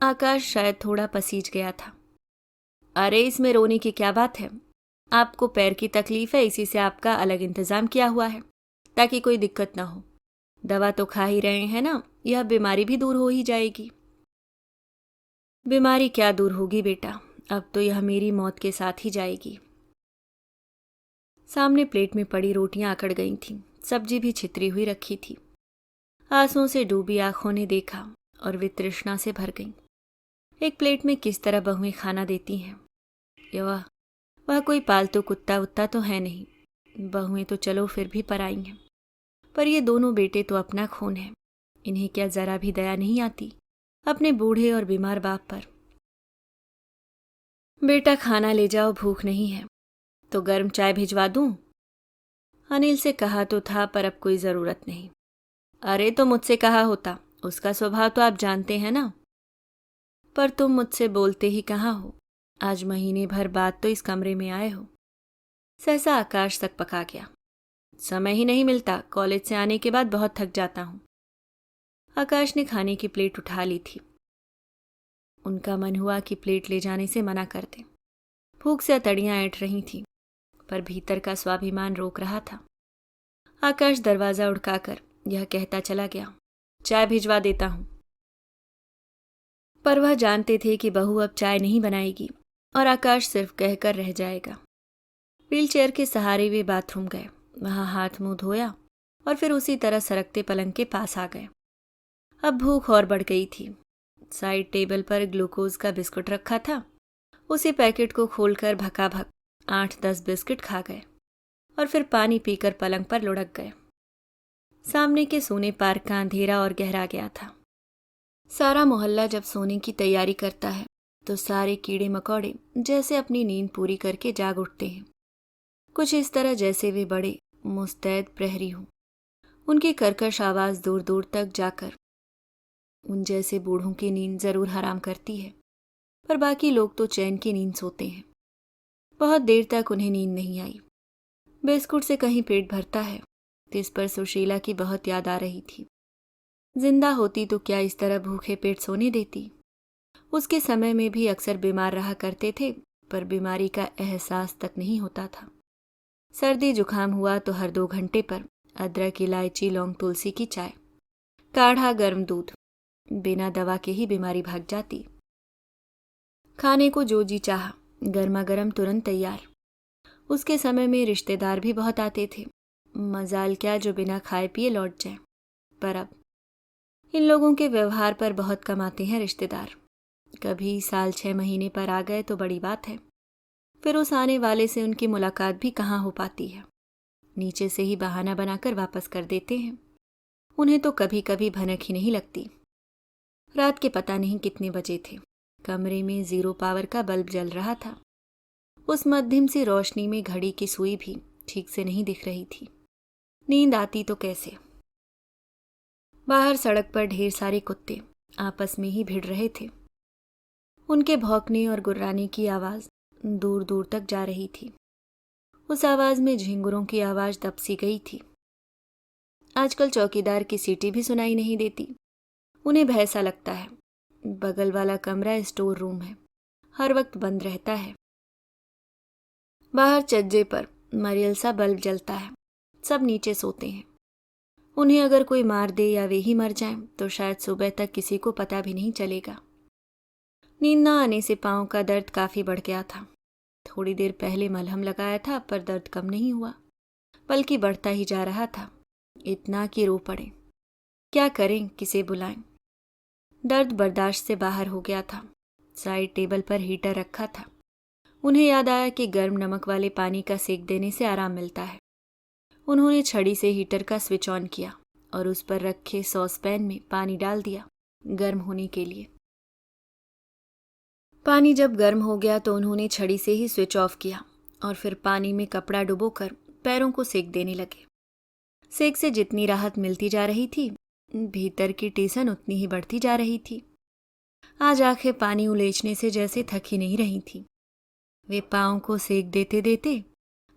Speaker 1: आकाश शायद थोड़ा पसीज गया था। अरे इसमें रोने की क्या बात है? आपको पैर की तकलीफ है, इसी से आपका अलग इंतजाम किया हुआ है ताकि कोई दिक्कत ना हो। दवा तो खा ही रहे हैं ना, यह बीमारी भी दूर हो ही जाएगी। बीमारी क्या दूर होगी बेटा, अब तो यह मेरी मौत के साथ ही जाएगी। सामने प्लेट में पड़ी रोटियां अकड़ गई थीं, सब्जी भी छितरी हुई रखी थी। आंसुओं से डूबी आंखों ने देखा और वे तृष्णा से भर गईं। एक प्लेट में किस तरह बहुएं खाना देती हैं। वह कोई पालतू कुत्ता उत्ता तो है नहीं। बहुएं तो चलो फिर भी पराई हैं, पर ये दोनों बेटे तो अपना खून है। इन्हें क्या जरा भी दया नहीं आती अपने बूढ़े और बीमार बाप पर? बेटा खाना ले जाओ, भूख नहीं है। तो गर्म चाय भिजवा दूं? अनिल से कहा तो था पर अब कोई जरूरत नहीं। अरे तो मुझसे कहा होता, उसका स्वभाव तो आप जानते हैं ना। पर तुम मुझसे बोलते ही कहाँ हो। आज महीने भर बाद तो इस कमरे में आए हो। सहसा आकाश तक पका गया। समय ही नहीं मिलता, कॉलेज से आने के बाद बहुत थक जाता हूं। आकाश ने खाने की प्लेट उठा ली थी। उनका मन हुआ कि प्लेट ले जाने से मना कर दें। भूख से अतड़ियां ऐंठ रही थीं, पर भीतर का स्वाभिमान रोक रहा था। आकाश दरवाजा उड़काकर यह कहता चला गया, चाय भिजवा देता हूं। पर वह जानते थे कि बहू अब चाय नहीं बनाएगी और आकाश सिर्फ कहकर रह जाएगा। व्हीलचेयर के सहारे वे बाथरूम गए, वहां हाथ मुंह धोया और फिर उसी तरह सरकते पलंग के पास आ गए। अब भूख और बढ़ गई थी। साइड टेबल पर ग्लूकोज का बिस्कुट रखा था। उसी पैकेट को खोलकर भकाभक 8-10 बिस्किट खा गए और फिर पानी पीकर पलंग पर लुढ़क गए। सामने के सोने पार्क का अंधेरा और गहरा गया था। सारा मोहल्ला जब सोने की तैयारी करता है तो सारे कीड़े मकोड़े जैसे अपनी नींद पूरी करके जाग उठते हैं, कुछ इस तरह जैसे वे बड़े मुस्तैद प्रहरी हों। उनकी कर्कश आवाज दूर दूर तक जाकर उन जैसे बूढ़ों की नींद जरूर हराम करती है, पर बाकी लोग तो चैन की नींद सोते हैं। बहुत देर तक उन्हें नींद नहीं आई। बिस्कुट से कहीं पेट भरता है तो इस पर सुशीला की बहुत याद आ रही थी। जिंदा होती तो क्या इस तरह भूखे पेट सोने देती? उसके समय में भी अक्सर बीमार रहा करते थे, पर बीमारी का एहसास तक नहीं होता था। सर्दी जुकाम हुआ तो हर 2 घंटे पर अदरक इलायची लौंग तुलसी की चाय, काढ़ा गर्म दूध, बिना दवा के ही बीमारी भाग जाती। खाने को जो जी चाहा गर्मा गर्म तुरंत तैयार। उसके समय में रिश्तेदार भी बहुत आते थे। मजाल क्या जो बिना खाए पिए लौट जाए। पर अब इन लोगों के व्यवहार पर बहुत कम आते हैं रिश्तेदार। कभी साल 6 महीने पर आ गए तो बड़ी बात है, फिर उस आने वाले से उनकी मुलाकात भी कहाँ हो पाती है। नीचे से ही बहाना बनाकर वापस कर देते हैं। उन्हें तो कभी कभी भनक ही नहीं लगती। रात के पता नहीं कितने बजे थे। कमरे में 0 पावर का बल्ब जल रहा था। उस मध्यम सी रोशनी में घड़ी की सुई भी ठीक से नहीं दिख रही थी। नींद आती तो कैसे? बाहर सड़क पर ढेर सारे कुत्ते आपस में ही भिड़ रहे थे। उनके भौंकने और गुर्राने की आवाज दूर दूर तक जा रही थी। उस आवाज में झिंगुरों की आवाज दबसी गई थी। आजकल चौकीदार की सीटी भी सुनाई नहीं देती। उन्हें भय सा लगता है। बगल वाला कमरा स्टोर रूम है, हर वक्त बंद रहता है। बाहर चज्जे पर मरियल सा बल्ब जलता है, सब नीचे सोते हैं। उन्हें अगर कोई मार दे या वे ही मर जाएं तो शायद सुबह तक किसी को पता भी नहीं चलेगा। नींद न आने से पाँव का दर्द काफ़ी बढ़ गया था। थोड़ी देर पहले मलहम लगाया था पर दर्द कम नहीं हुआ, बल्कि बढ़ता ही जा रहा था, इतना कि रो पड़े। क्या करें, किसे बुलाएं? दर्द बर्दाश्त से बाहर हो गया था। साइड टेबल पर हीटर रखा था। उन्हें याद आया कि गर्म नमक वाले पानी का सेक देने से आराम मिलता है। उन्होंने छड़ी से हीटर का स्विच ऑन किया और उस पर रखे सॉसपैन में पानी डाल दिया गर्म होने के लिए। पानी जब गर्म हो गया तो उन्होंने छड़ी से ही स्विच ऑफ किया और फिर पानी में कपड़ा डुबोकर पैरों को सेक देने लगे। सेक से जितनी राहत मिलती जा रही थी, भीतर की टीसन उतनी ही बढ़ती जा रही थी। आज आंखें पानी उलेचने से जैसे थक ही नहीं रही थी। वे पाँव को सेक देते देते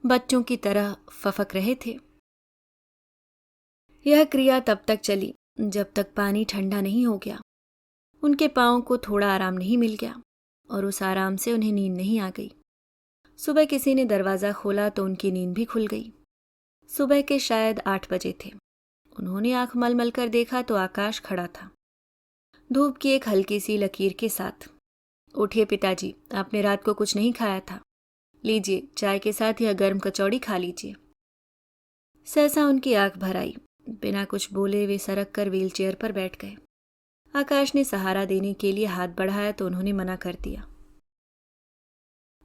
Speaker 1: बच्चों की तरह फफक रहे थे। यह क्रिया तब तक चली जब तक पानी ठंडा नहीं हो गया। उनके पाँव को थोड़ा आराम नहीं मिल गया और उस आराम से उन्हें नींद नहीं आ गई। सुबह किसी ने दरवाज़ा खोला तो उनकी नींद भी खुल गई। सुबह के शायद 8 बजे थे। उन्होंने आंख मल कर देखा तो आकाश खड़ा था, धूप की एक हल्की सी लकीर के साथ। उठिए पिताजी, आपने रात को कुछ नहीं खाया था, लीजिए चाय के साथ यह गर्म कचौड़ी खा लीजिए। सहसा उनकी आंख भर आई। बिना कुछ बोले वे सरक कर व्हीलचेयर पर बैठ गए। आकाश ने सहारा देने के लिए हाथ बढ़ाया तो उन्होंने मना कर दिया।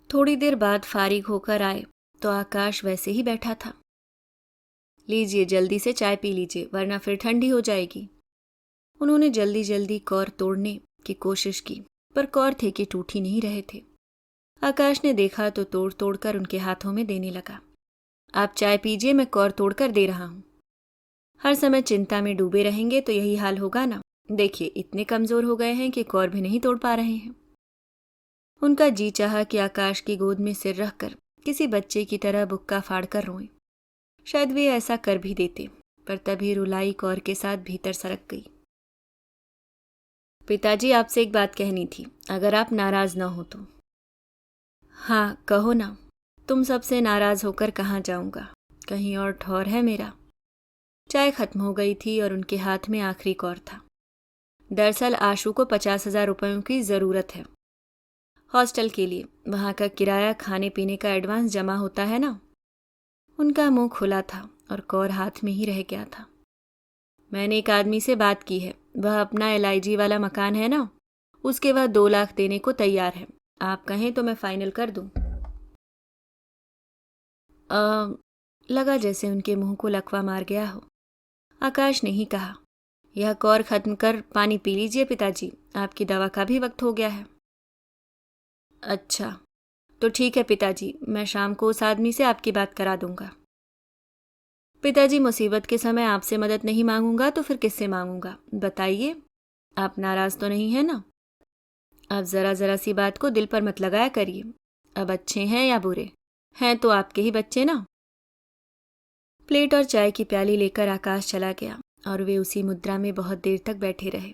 Speaker 1: थोड़ी देर बाद फारिग होकर आए तो आकाश वैसे ही बैठा था। लीजिए जल्दी से चाय पी लीजिए वरना फिर ठंडी हो जाएगी। उन्होंने जल्दी जल्दी कौर तोड़ने की कोशिश की पर कौर थे कि टूट ही नहीं रहे थे। आकाश ने देखा तो तोड़ तोड़ कर उनके हाथों में देने लगा। आप चाय पीजिए, मैं कौर तोड़ कर दे रहा हूं। हर समय चिंता में डूबे रहेंगे तो यही हाल होगा ना। देखिए इतने कमजोर हो गए हैं कि कौर भी नहीं तोड़ पा रहे हैं। उनका जी चाहा कि आकाश की गोद में सिर रखकर किसी बच्चे की तरह बुक्का फाड़ कर रोएं। शायद वे ऐसा कर भी देते, पर तभी रुलाई कौर के साथ भीतर सरक गई। पिताजी आपसे एक बात कहनी थी, अगर आप नाराज न हो तो। हाँ कहो ना। तुम सबसे नाराज होकर कहाँ जाऊंगा, कहीं और ठौर है मेरा। चाय खत्म हो गई थी और उनके हाथ में आखिरी कौर था। दरअसल आशु को 50,000 रुपयों की ज़रूरत है हॉस्टल के लिए। वहाँ का किराया, खाने पीने का एडवांस जमा होता है ना। उनका मुंह खुला था और कौर हाथ में ही रह गया था। मैंने एक आदमी से बात की है, वह अपना LIG वाला मकान है ना, उसके वह 2 लाख देने को तैयार है। आप कहें तो मैं फाइनल कर दूं। लगा जैसे उनके मुंह को लकवा मार गया हो। आकाश ने ही कहा, यह कौर खत्म कर पानी पी लीजिए पिताजी, आपकी दवा का भी वक्त हो गया है। अच्छा तो ठीक है पिताजी, मैं शाम को उस आदमी से आपकी बात करा दूंगा। पिताजी मुसीबत के समय आपसे मदद नहीं मांगूंगा तो फिर किससे मांगूंगा, बताइए। आप नाराज तो नहीं है ना? आप जरा जरा सी बात को दिल पर मत लगाया करिए। अब अच्छे हैं या बुरे हैं तो आपके ही बच्चे ना। प्लेट और चाय की प्याली लेकर आकाश चला गया और वे उसी मुद्रा में बहुत देर तक बैठे रहे।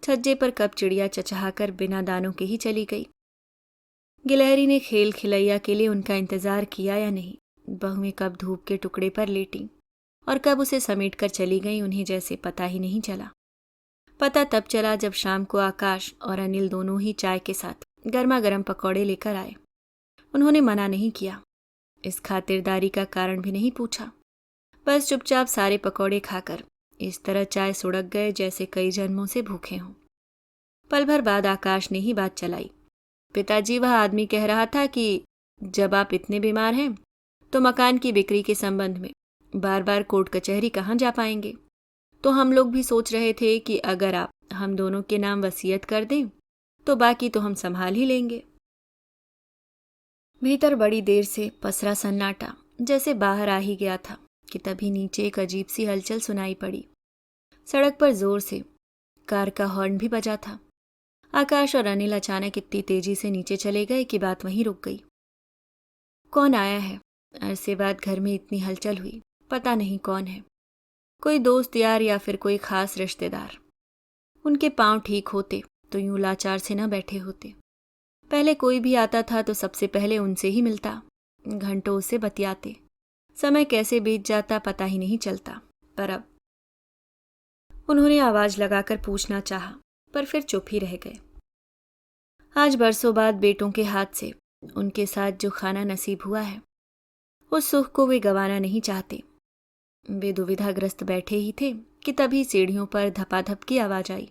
Speaker 1: छज्जे पर कब चिड़िया चचहाकर बिना दानों के ही चली गई। गिलहरी ने खेल खिलैया के लिए उनका इंतजार किया या नहीं। बहुएं कब धूप के टुकड़े पर लेटी और कब उसे समेट कर चली गई, उन्हें जैसे पता ही नहीं चला। पता तब चला जब शाम को आकाश और अनिल दोनों ही चाय के साथ गर्मा गर्म पकौड़े लेकर आए। उन्होंने मना नहीं किया, इस खातिरदारी का कारण भी नहीं पूछा। बस चुपचाप सारे पकौड़े खाकर इस तरह चाय सुड़क गए जैसे कई जन्मों से भूखे हों। पल भर बाद आकाश ने ही बात चलाई। पिताजी, वह आदमी कह रहा था कि जब आप इतने बीमार हैं तो मकान की बिक्री के संबंध में बार बार कोर्ट कचहरी कहाँ जा पाएंगे। तो हम लोग भी सोच रहे थे कि अगर आप हम दोनों के नाम वसीयत कर दें तो बाकी तो हम संभाल ही लेंगे। भीतर बड़ी देर से पसरा सन्नाटा जैसे बाहर आ ही गया था कि तभी नीचे एक अजीब सी हलचल सुनाई पड़ी। सड़क पर जोर से कार का हॉर्न भी बजा था। आकाश और अनिल अचानक इतनी तेजी से नीचे चले गए कि बात वहीं रुक गई। कौन आया है? अरसे बाद घर में इतनी हलचल हुई, पता नहीं कौन है। कोई दोस्त यार या फिर कोई खास रिश्तेदार। उनके पांव ठीक होते तो यूं लाचार से न बैठे होते। पहले कोई भी आता था तो सबसे पहले उनसे ही मिलता, घंटों उससे बतियाते। समय कैसे बीत जाता पता ही नहीं चलता। पर अब उन्होंने आवाज लगाकर पूछना चाहा, पर फिर चुप ही रह गए। आज बरसों बाद बेटों के हाथ से उनके साथ जो खाना नसीब हुआ है, उस सुख को वे गंवाना नहीं चाहते। वे दुविधाग्रस्त बैठे ही थे कि तभी सीढ़ियों पर धपाधप की आवाज आई।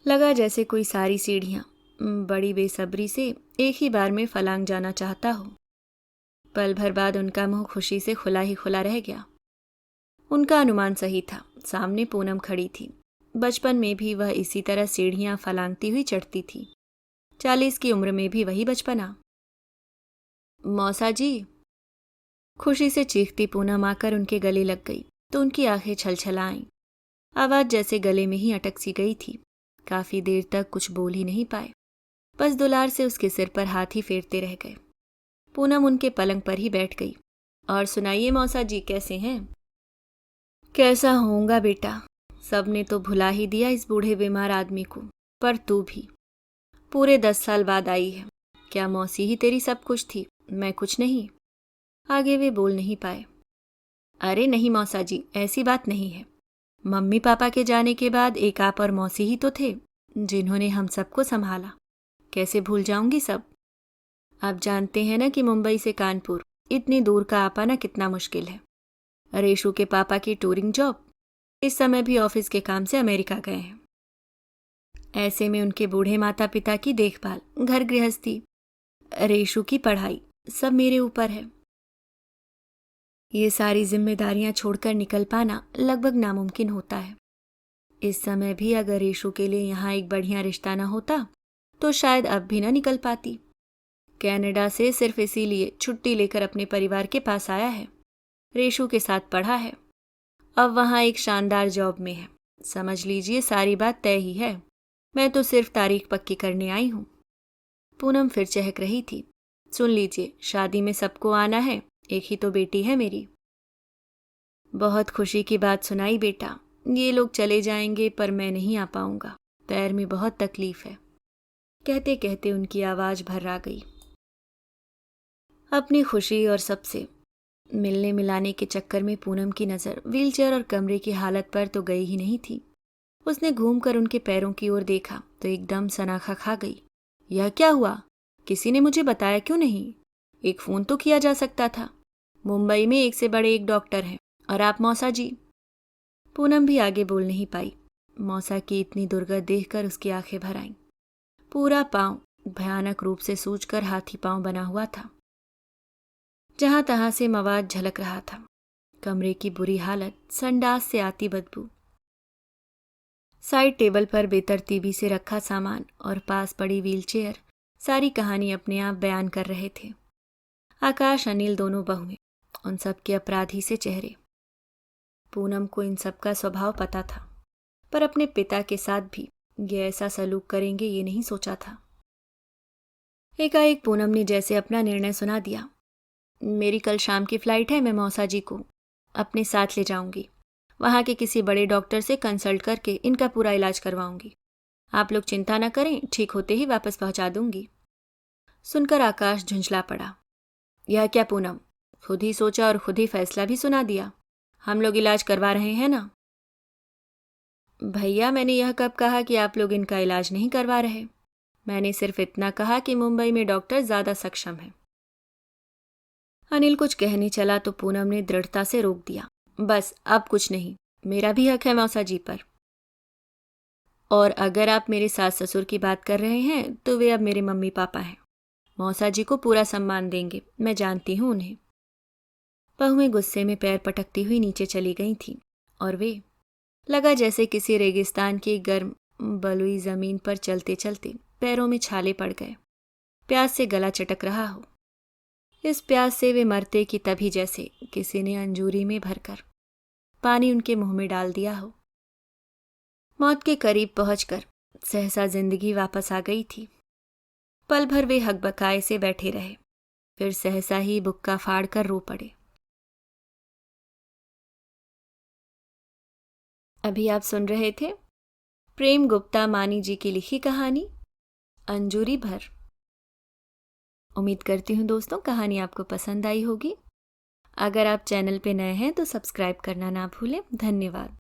Speaker 1: लगा जैसे कोई सारी सीढ़ियां बड़ी बेसब्री से एक ही बार में फलांग जाना चाहता हो। पल भर बाद उनका मुंह खुशी से खुला ही खुला रह गया। उनका अनुमान सही था। सामने पूनम खड़ी थी। बचपन में भी वह इसी तरह सीढ़ियां फलांगती हुई चढ़ती थी। 40 की उम्र में भी वही बचपना। मौसा जी, खुशी से चीखती पूनम आकर उनके गले लग गई तो उनकी आंखें छलछलाईं। आवाज जैसे गले में ही अटक सी गई थी। काफी देर तक कुछ बोल ही नहीं पाए, बस दुलार से उसके सिर पर हाथ ही फेरते रह गए। पूनम उनके पलंग पर ही बैठ गई। और सुनाइए मौसा जी, कैसे हैं? कैसा होऊंगा बेटा, सबने तो भुला ही दिया इस बूढ़े बीमार आदमी को, पर तू भी पूरे 10 साल बाद आई है। क्या मौसी ही तेरी सब कुछ थी, मैं कुछ नहीं? आगे वे बोल नहीं पाए। अरे नहीं मौसा जी, ऐसी बात नहीं है। मम्मी पापा के जाने के बाद एक आप और मौसी ही तो थे जिन्होंने हम सबको संभाला। कैसे भूल जाऊंगी सब। आप जानते हैं ना कि मुंबई से कानपुर इतनी दूर का आ पाना कितना मुश्किल है। रेशु के पापा की टूरिंग जॉब, इस समय भी ऑफिस के काम से अमेरिका गए हैं। ऐसे में उनके बूढ़े माता पिता की देखभाल, घर गृहस्थी, रेशु की पढ़ाई, सब मेरे ऊपर है। ये सारी जिम्मेदारियां छोड़कर निकल पाना लगभग नामुमकिन होता है। इस समय भी अगर रेशु के लिए यहाँ एक बढ़िया रिश्ता न होता तो शायद अब भी न निकल पाती। कनाडा से सिर्फ इसीलिए छुट्टी लेकर अपने परिवार के पास आया है। रेशु के साथ पढ़ा है, अब वहाँ एक शानदार जॉब में है। समझ लीजिए सारी बात तय ही है। मैं तो सिर्फ तारीख पक्की करने आई हूँ। पूनम फिर चहक रही थी। सुन लीजिए, शादी में सबको आना है, एक ही तो बेटी है मेरी। बहुत खुशी की बात सुनाई बेटा। ये लोग चले जाएंगे पर मैं नहीं आ पाऊंगा, पैर में बहुत तकलीफ है। कहते कहते उनकी आवाज भर्रा गई। अपनी खुशी और सबसे मिलने मिलाने के चक्कर में पूनम की नजर व्हीलचेयर और कमरे की हालत पर तो गई ही नहीं थी। उसने घूमकर उनके पैरों की ओर देखा तो एकदम सनाखा खा गई। यह क्या हुआ? किसी ने मुझे बताया क्यों नहीं? एक फोन तो किया जा सकता था। मुंबई में एक से बड़े एक डॉक्टर हैं, और आप मौसा जी। पूनम भी आगे बोल नहीं पाई। मौसा की इतनी दुर्गत देखकर उसकी आंखें भर आईं। पूरा पांव भयानक रूप से सूजकर हाथी पांव बना हुआ था। जहां तहां से मवाद झलक रहा था। कमरे की बुरी हालत, संडास से आती बदबू, साइड टेबल पर बेतरतीबी से रखा सामान और पास पड़ी व्हीलचेयर सारी कहानी अपने आप बयान कर रहे थे। आकाश, अनिल दोनों बहुएं, उन सब के अपराधी से चेहरे। पूनम को इन सब का स्वभाव पता था, पर अपने पिता के साथ भी ये ऐसा सलूक करेंगे ये नहीं सोचा था। एकाएक पूनम ने जैसे अपना निर्णय सुना दिया। मेरी कल शाम की फ्लाइट है, मैं मौसा जी को अपने साथ ले जाऊंगी। वहां के किसी बड़े डॉक्टर से कंसल्ट करके इनका पूरा इलाज करवाऊंगी। आप लोग चिंता न करें, ठीक होते ही वापस पहुंचा दूंगी। सुनकर आकाश झुंझला पड़ा। यह क्या पूनम, खुद ही सोचा और खुद ही फैसला भी सुना दिया। हम लोग इलाज करवा रहे हैं ना? भैया, मैंने यह कब कहा कि आप लोग इनका इलाज नहीं करवा रहे? मैंने सिर्फ इतना कहा कि मुंबई में डॉक्टर ज्यादा सक्षम हैं। अनिल कुछ कहने चला तो पूनम ने दृढ़ता से रोक दिया। बस, अब कुछ नहीं। मेरा भी हक है मौसा जी पर। और अगर आप मेरे सास ससुर की बात कर रहे हैं तो वे अब मेरे मम्मी पापा हैं। मौसा जी को पूरा सम्मान देंगे, मैं जानती हूं उन्हें। बहुएं गुस्से में पैर पटकती हुई नीचे चली गई थीं, और वे लगा जैसे किसी रेगिस्तान की गर्म बलुई जमीन पर चलते चलते पैरों में छाले पड़ गए। प्यास से गला चटक रहा हो। इस प्यास से वे मरते कि तभी जैसे किसी ने अंजूरी में भरकर पानी उनके मुंह में डाल दिया हो। मौत के करीब पहुंचकर सहसा जिंदगी वापस आ गई थी। पल भर वे हकबकाए से बैठे रहे, फिर सहसा ही बुक्का फाड़ कर रो पड़े। अभी आप सुन रहे थे प्रेम गुप्ता मानी जी की लिखी कहानी अंजूरी भर। उम्मीद करती हूँ दोस्तों कहानी आपको पसंद आई होगी। अगर आप चैनल पे नए हैं तो सब्सक्राइब करना ना भूलें। धन्यवाद।